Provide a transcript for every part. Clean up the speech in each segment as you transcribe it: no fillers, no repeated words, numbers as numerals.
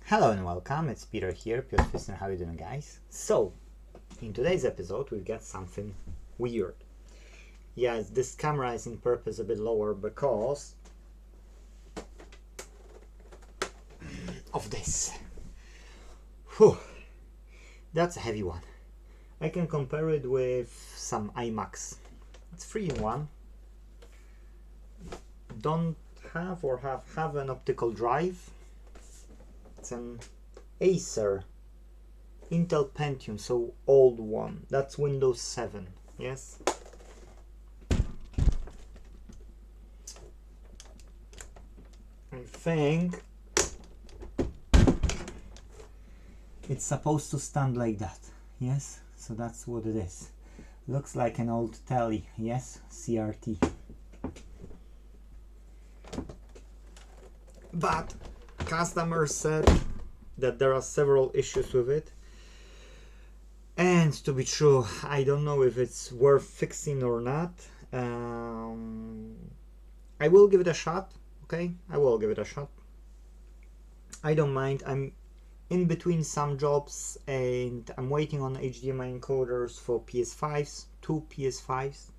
Hello and welcome, it's Peter here, Piotr Fisner, how you doing guys? So, in today's episode we've got something weird. Yes, this camera is in purpose a bit lower because of this. Whew, that's a heavy one. I can compare it with some iMacs. It's 3-in-1. Don't have or have an optical drive. It's an Acer Intel Pentium, so old one. That's Windows 7, yes? I think it's supposed to stand like that, yes? So that's what it is. Looks like an old telly, yes? CRT. But customers said that there are several issues with it, and to be true, I don't know if it's worth fixing or not. I will give it a shot. Okay, I will give it a shot. I don't mind. I'm in between some jobs and I'm waiting on HDMI encoders for PS5s, 2 PS5s.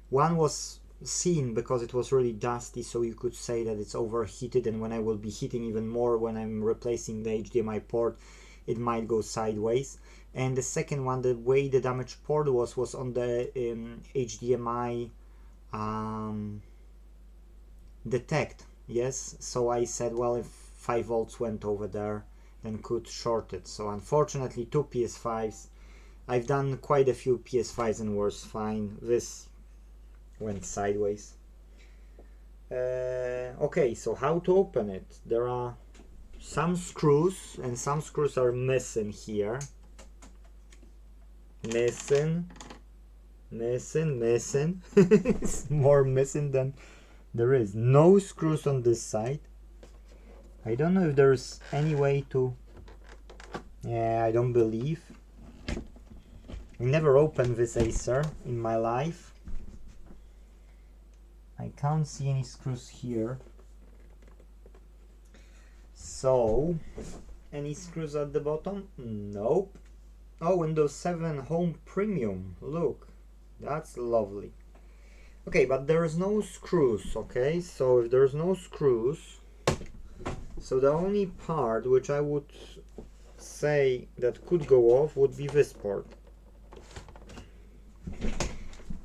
One was seen because it was really dusty, so you could say that it's overheated, and when I will be heating even more when I'm replacing the HDMI port, it might go sideways. And the second one, the way the damaged port was on the HDMI detect, yes? So I said, well, if 5 volts went over there, then could short it. So unfortunately 2 PS5s. I've done quite a few PS5s and was fine. This went sideways. Okay, so how to open it? There are some screws, and some screws are missing here. Missing. It's more missing than there is. No screws on this side. I don't know if there's any way to... Yeah, I don't believe. I never opened this Acer in my life. I can't see any screws here. So, any screws at the bottom? Nope. Oh, Windows 7 Home Premium. Look, that's lovely. Okay, but there is no screws, okay? So if there's no screws, so the only part which I would say that could go off would be this part.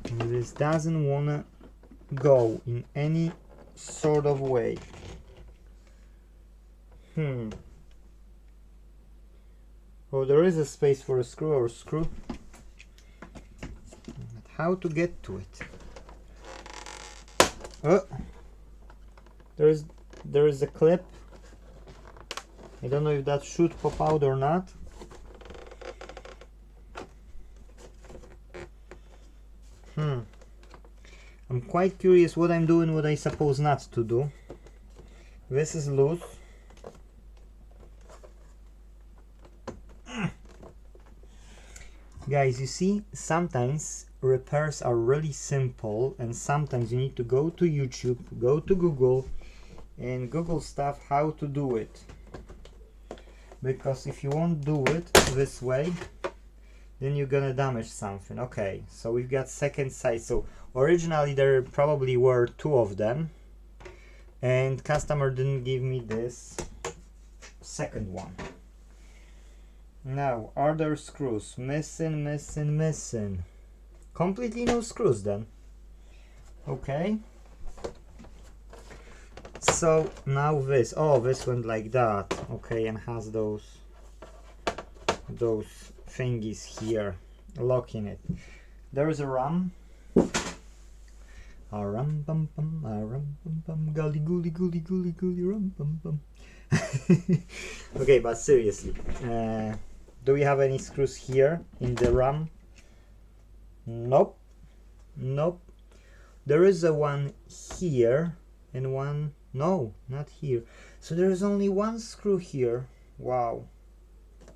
And this doesn't wanna go in any sort of way. Oh, there is a space for a screw or screw. How to get to it? Oh, there is a clip. I don't know if that should pop out or not. I'm quite curious what I'm doing, what I suppose not to do. This is loose. Guys, you see, sometimes repairs are really simple, and sometimes you need to go to YouTube, go to Google, and Google stuff how to do it. Because if you won't do it this way, then you're gonna damage something. Okay, so we've got second side. So originally there probably were 2 of them, and customer didn't give me this second one. Now, are there screws? Missing. Completely no screws then. Okay. So now this. Oh, this went like that. Okay, and has those thingies here locking it. There is a RAM. A rum bum bum, a rum bum bum, gully rum bum bum. Okay, but seriously, do we have any screws here in the RAM? Nope. There is a one here and one, no, not here. So there is only one screw here. Wow.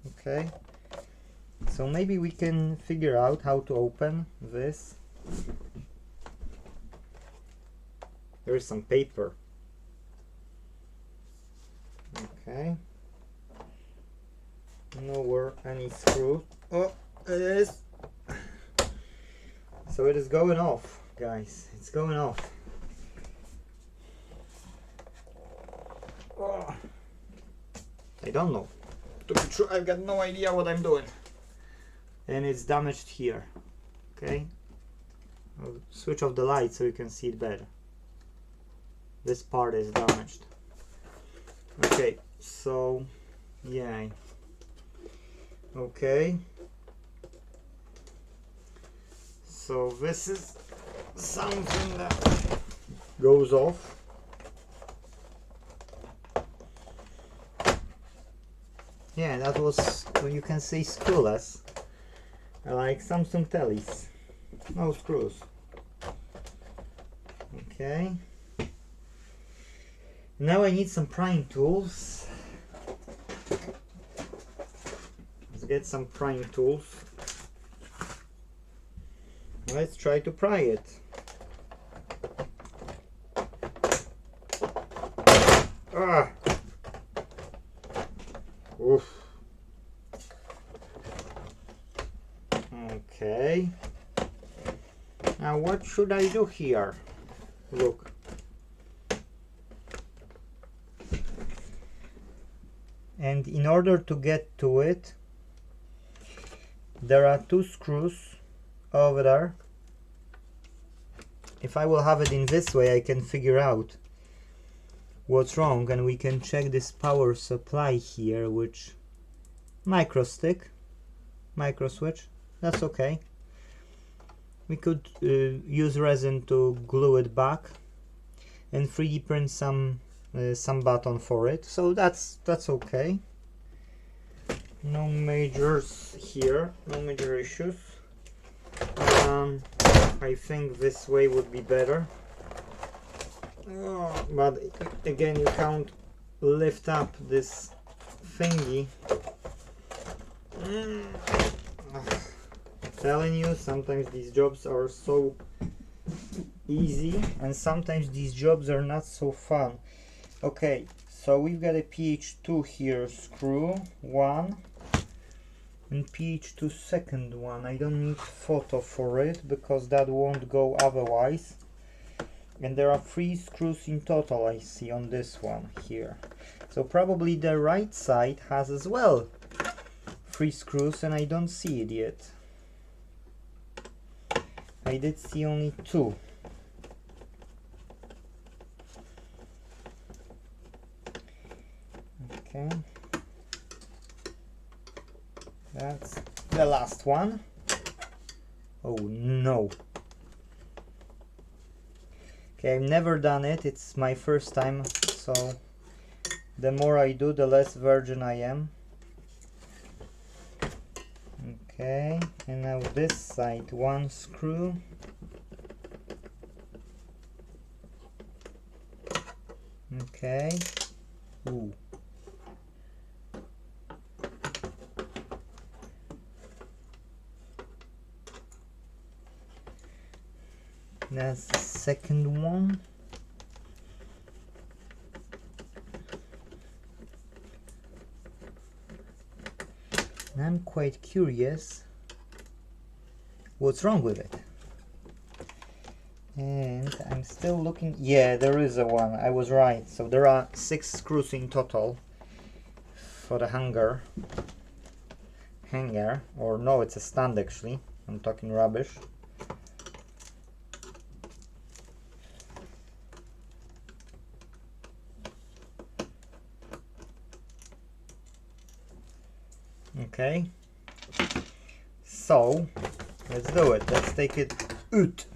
Okay. So maybe we can figure out how to open this. There is some paper. Okay. nowhere any screw. Oh, it is. So it is going off, guys. It's going off. Oh, I don't know. To be true, I've got no idea what I'm doing. And it's damaged here. Okay. I'll switch off the light so you can see it better. This part is damaged. Okay, so yeah. Okay. So this is something that goes off. Yeah, that was, well, you can say screwless, like Samsung tellies. No screws. Okay. Now I need some prying tools. Let's get some prying tools. Let's try to pry it. Ah! Oof. Okay. Now what should I do here? Look. And in order to get to it, there are two screws over there. If I will have it in this way, I can figure out what's wrong, and we can check this power supply here, which micro switch. That's okay. We could use resin to glue it back and 3D print some button for it, so that's okay. No majors here, no major issues. I think this way would be better. Oh, but again, you can't lift up this thingy. I'm telling you, sometimes these jobs are so easy and sometimes these jobs are not so fun. Okay, so we've got a PH2 here screw, one, and PH2 second one. I don't need photo for it because that won't go otherwise. And there are 3 screws in total, I see, on this one here. So probably the right side has as well 3 screws and I don't see it yet. I did see only 2. Okay. That's the last one. Oh no. Okay, I've never done it, it's my first time, so the more I do, the less virgin I am. Okay, and now this side, 1 screw. Okay. Ooh. That's the second one. And I'm quite curious what's wrong with it. And I'm still looking. Yeah, there is a one. I was right. So there are 6 screws in total for the hanger. Or no, it's a stand actually. I'm talking rubbish. Okay, so let's do it. Let's take it out.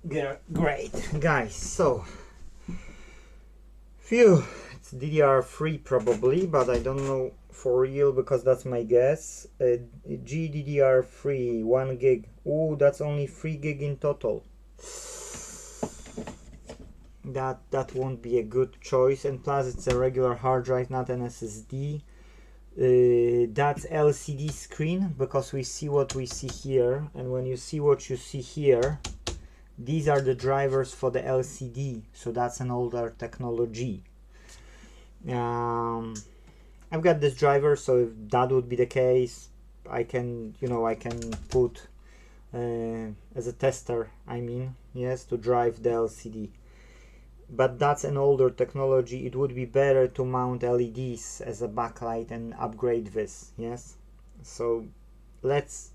Yeah, great, guys. So, phew, it's DDR3 probably, but I don't know for real because that's my guess. GDDR3 1 gig. Oh, that's only 3 gig in total. That won't be a good choice, and plus it's a regular hard drive, not an SSD. That's LCD screen, because we see what we see here, and when you see what you see here, these are the drivers for the LCD, so that's an older technology. I've got this driver, so if that would be the case, I can, you know, I can put as a tester, I mean, yes, to drive the LCD. But that's an older technology. It would be better to mount LEDs as a backlight and upgrade this, yes. So let's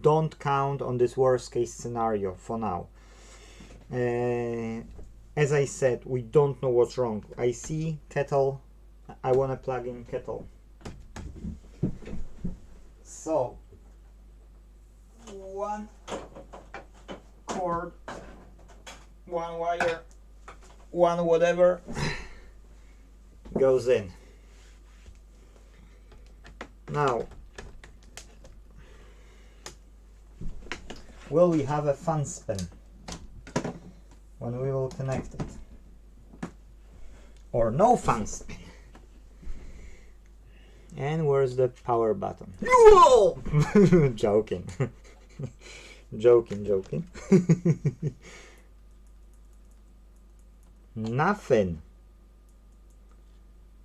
don't count on this worst case scenario for now. As I said, we don't know what's wrong. I see kettle, I want to plug in kettle. So one cord, one wire, one whatever goes in. Now, will we have a fan spin when we will connect it? Or no fan spin? And where's the power button? Joking. joking. Nothing.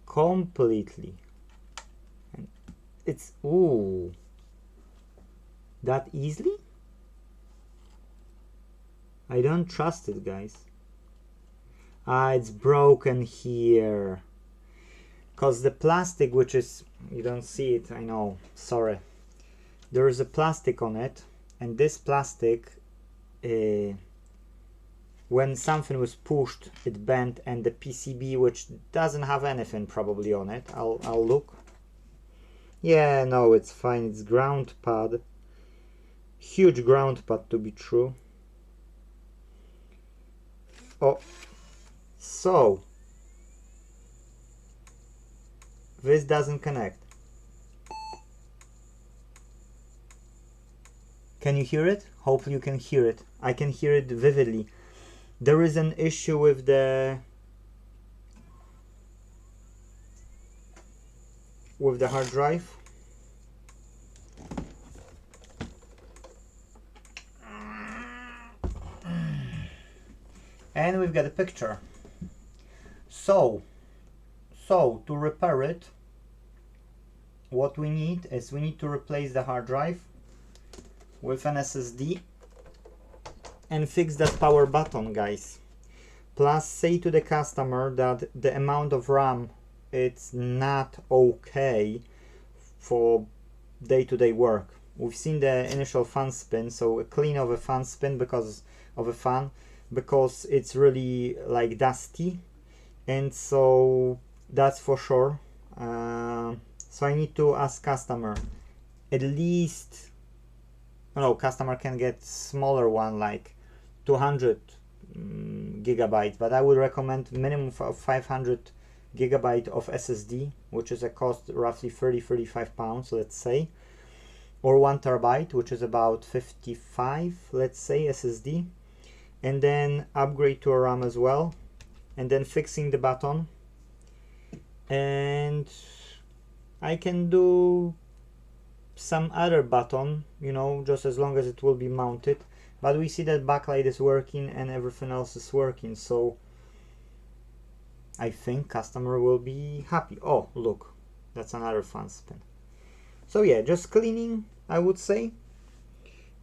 Completely. It's, ooh, that easily? I don't trust it, guys. It's broken here. Cause the plastic, which is, you don't see it, I know, sorry. There is a plastic on it, and this plastic, when something was pushed, it bent, and the PCB, which doesn't have anything probably on it, I'll look. Yeah, no, it's fine. It's ground pad. Huge ground pad to be true. Oh, so this doesn't connect. Can you hear it? Hopefully you can hear it. I can hear it vividly. There is an issue with the hard drive. And we've got a picture. So to repair it, what we need is we need to replace the hard drive with an SSD and fix that power button, guys. Plus say to the customer that the amount of RAM, it's not okay for day-to-day work. We've seen the initial fan spin, so a clean of a fan spin because of a fan, because it's really like dusty, and so that's for sure. So I need to ask customer at least, no, customer can get smaller one like 200 gigabytes, but I would recommend minimum of 500 gigabyte of SSD, which is a cost roughly 35 pounds, let's say, or 1 terabyte, which is about 55, let's say, SSD, and then upgrade to a RAM as well, and then fixing the button. And I can do some other button, you know, just as long as it will be mounted. But we see that backlight is working and everything else is working, so I think customer will be happy. Oh, look, that's another fan spin. So yeah, just cleaning, I would say,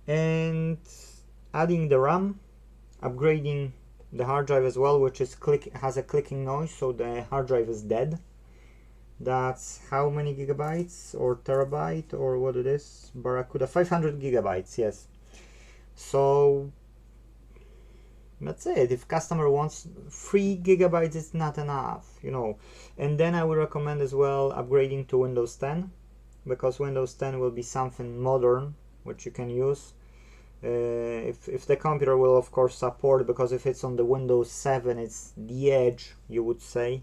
and adding the RAM, upgrading the hard drive as well, which is has a clicking noise, so the hard drive is dead. That's how many gigabytes or terabyte or what it is? Barracuda, 500 gigabytes, yes. So that's it. If customer wants 3 gigabytes, it's not enough, you know. And then I would recommend as well upgrading to Windows 10, because Windows 10 will be something modern which you can use. If the computer will of course support, because if it's on the Windows 7, it's the edge, you would say.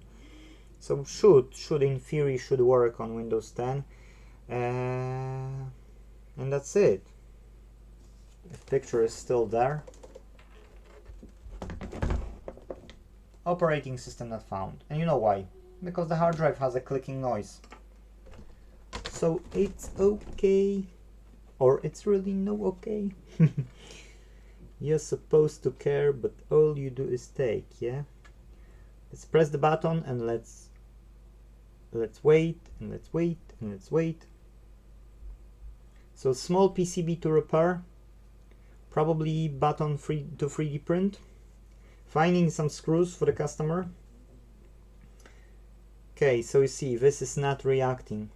So should in theory should work on Windows 10, and that's it. The picture is still there. Operating system not found, and you know why? Because the hard drive has a clicking noise. So it's okay, or it's really no okay. You're supposed to care, but all you do is take, yeah? Let's press the button and let's let's wait, and let's wait, and let's wait. So small PCB to repair, probably button to 3D print, finding some screws for the customer. Okay, so you see this is not reacting.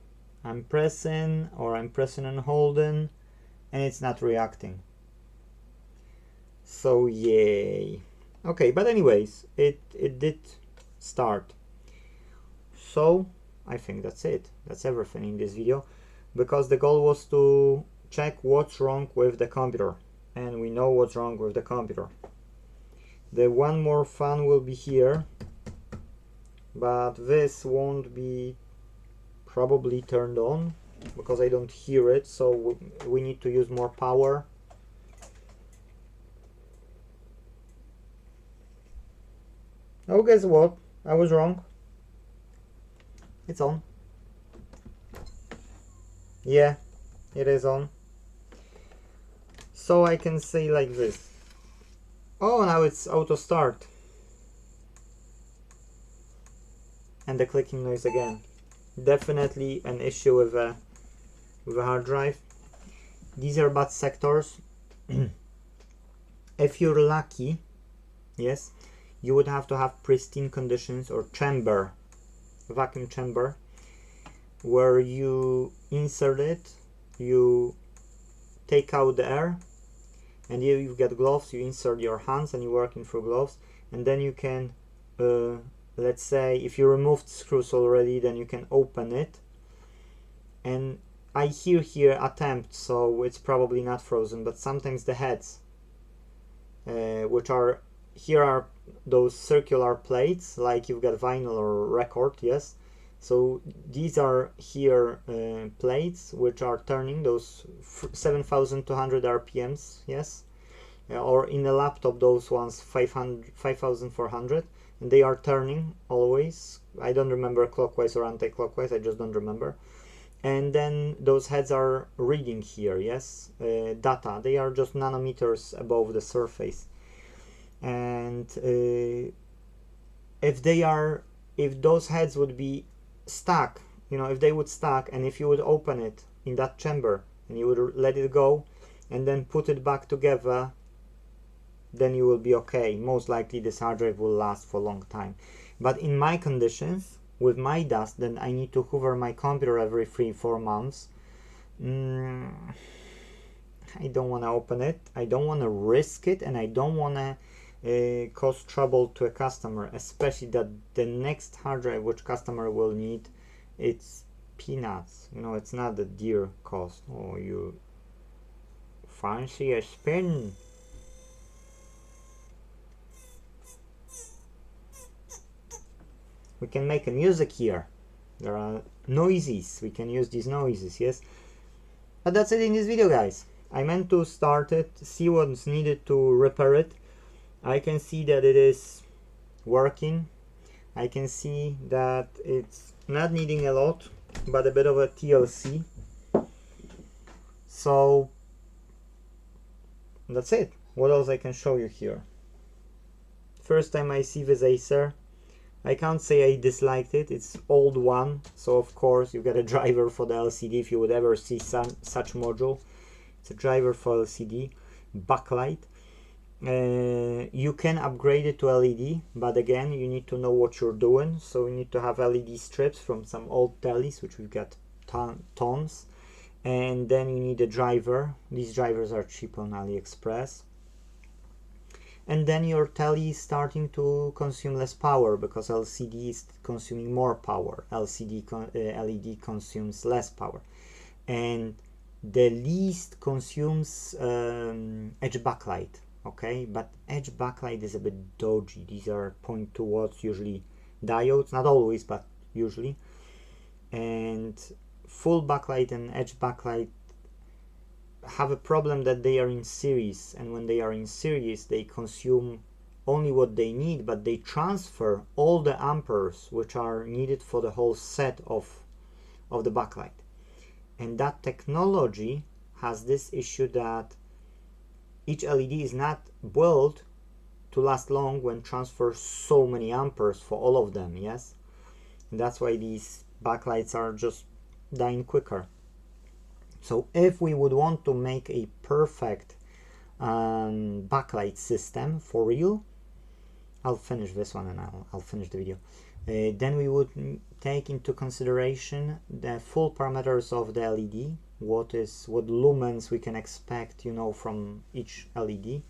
I'm pressing and holding, and it's not reacting. So yay. Okay, but anyways, it did start. So I think that's it. That's everything in this video, because the goal was to check what's wrong with the computer, and we know what's wrong with the computer. The one more fan will be here, but this won't be probably turned on because I don't hear it, so we need to use more power. Oh, guess what? I was wrong. It's on. Yeah, it is on. So I can say like this. Oh, now it's auto start. And the clicking noise again. Definitely an issue with a hard drive. These are bad sectors. If you're lucky, yes, you would have to have pristine conditions or chamber, vacuum chamber, where you insert it, you take out the air, and here you've got gloves, you insert your hands and you're working through gloves, and then you can let's say if you removed screws already, then you can open it. And I hear here attempt, so it's probably not frozen, but sometimes the heads, which are here, are those circular plates like you've got vinyl or record, yes. So these are here plates which are turning, those 7,200 RPMs, yes, or in a laptop those ones 5,400, and they are turning always. I don't remember clockwise or anti-clockwise, I just don't remember. And then those heads are reading here, yes, data. They are just nanometers above the surface. And if those heads would be stuck, you know, if they would stack, and if you would open it in that chamber and you would let it go and then put it back together, then you will be okay. Most likely this hard drive will last for a long time. But in my conditions, with my dust, then I need to hover my computer every 3-4 months. I don't want to open it, I don't want to risk it, and I don't want to cause trouble to a customer, especially that the next hard drive which customer will need, it's peanuts, you know, it's not a dear cost. Oh, you fancy a spin. We can make a music here, there are noises, we can use these noises, yes. But that's it in this video, guys. I meant to start it, see what's needed to repair it. I can see that it is working. I can see that it's not needing a lot, but a bit of a TLC. So that's it. What else I can show you here? First time I see this Acer. I can't say I disliked it. It's old one, so of course you get a driver for the LCD if you would ever see such module. It's a driver for LCD, backlight. You can upgrade it to LED, but again you need to know what you're doing. So you need to have LED strips from some old tellies, which we've got tons, and then you need a driver. These drivers are cheap on AliExpress. And then your telly is starting to consume less power because LCD is consuming more power. LED consumes less power, and the least consumes edge backlight. Okay, but edge backlight is a bit dodgy. These are 0.2 watts usually diodes, not always, but usually. And full backlight and edge backlight have a problem that they are in series, and when they are in series they consume only what they need, but they transfer all the amperes which are needed for the whole set of the backlight. And that technology has this issue that each LED is not built to last long when transfers so many amperes for all of them, yes? And that's why these backlights are just dying quicker. So if we would want to make a perfect backlight system for real, I'll finish this one and I'll finish the video. Then we would take into consideration the full parameters of the LED, what lumens we can expect, you know, from each LED.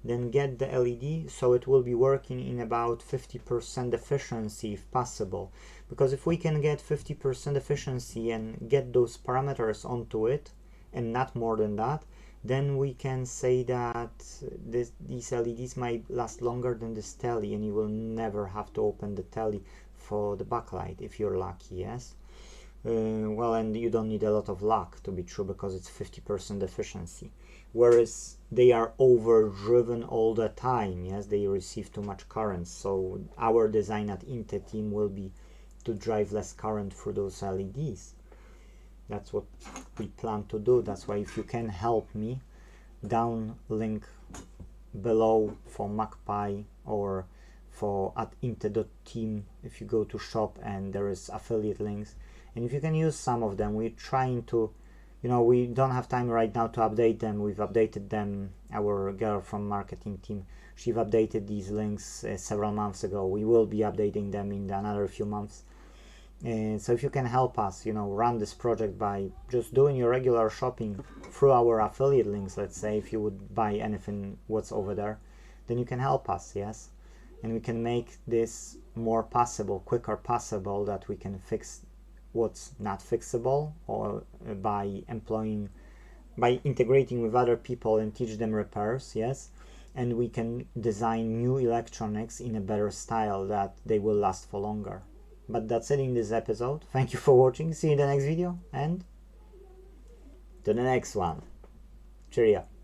Then get the LED so it will be working in about 50% efficiency if possible, because if we can get 50% efficiency and get those parameters onto it and not more than that, then we can say that these LEDs might last longer than this telly, and you will never have to open the telly for the backlight if you're lucky, yes? Well, and you don't need a lot of luck to be true, because it's 50% efficiency. Whereas they are overdriven all the time, yes? They receive too much current. So our design at Inte.Team will be to drive less current through those LEDs. That's what we plan to do. That's why if you can help me, down link below for MacPi or for at Inte.Team, if you go to shop and there is affiliate links, and if you can use some of them, we're trying to, you know, we don't have time right now to update them. We've updated them. Our girl from marketing team, she's updated these links several months ago. We will be updating them in another few months. So if you can help us, you know, run this project by just doing your regular shopping through our affiliate links, let's say, if you would buy anything what's over there, then you can help us, yes? And we can make this more possible, quicker possible, that we can fix what's not fixable, or by integrating with other people and teach them repairs, yes? And we can design new electronics in a better style that they will last for longer. But that's it in this episode. Thank you for watching. See you in the next video and to the next one. Cheerio.